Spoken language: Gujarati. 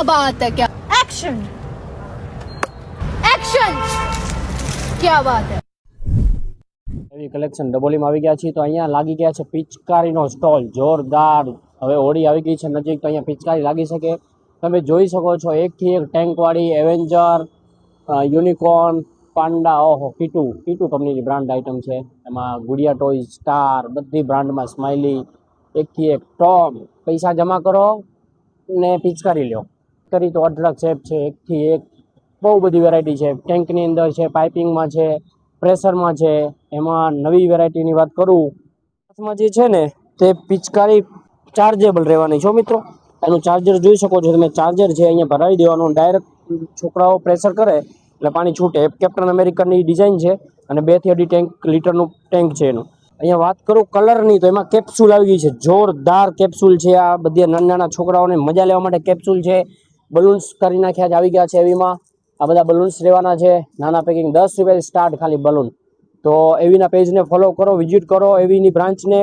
बात है, क्या एक्शन, एक्शन, क्या बात है। એવી કલેક્શન ડબોલીમાં આવી ગયા છીએ તો અહીંયા લાગી ગયા છે પિચકારીનો સ્ટોલ જોરદાર. હવે હોળી આવી ગઈ છે નજીક તો અહીંયા પિચકારી લાગી શકે. તમે જોઈ શકો છો એકથી એક ટેન્કવાળી એવેન્જર, યુનિકોર્ન, પાંડા, ઓહો કીટુ કીટુ કંપનીની બ્રાન્ડ આઇટમ છે. એમાં ગુડિયા ટોયઝ, સ્ટાર, બધી બ્રાન્ડમાં સ્માઇલી, એકથી એક ટોમ. પૈસા જમા કરો ને પિચકારી લ્યો. કરી તો અઢળક શેપ છે, એકથી એક બહુ બધી વેરાયટી છે. ટેન્કની અંદર છે, પાઇપિંગમાં છે, પ્રેશરમાં છે. એમાં નવી વેરાયટીની વાત કરું, હાથમાં જે છે ને તે પિચકારી ચાર્જેબલ રહેવાની છો મિત્રો. એનું ચાર્જર જોઈ શકો છો તમે. ચાર્જર છે અહીંયા ભરાવી દેવાનું, ડાયરેક્ટ છોકરાઓ પ્રેશર કરે એટલે પાણી છૂટે. કેપ્ટન અમેરિકનની ડિઝાઇન છે અને 2 થી 2.5 લીટરનું ટેન્ક છે એનું. અહીંયા વાત કરું કલરની તો એમાં કેપ્સ્યુલ આવી ગઈ છે, જોરદાર કેપ્સ્યુલ છે. આ બધી નાના નાના છોકરાઓને મજા લેવા માટે કેપ્સ્યુલ છે. બલૂન્સ કરી નાખ્યા જ આવી ગયા છે એવીમાં. આ બધા બલૂન્સ લેવાના છે, નાના પેકિંગ 10 રૂપિયાથી સ્ટાર્ટ ખાલી બલૂન. તો એવીના પેજને ફોલો કરો, વિઝિટ કરો એવીની બ્રાન્ચને.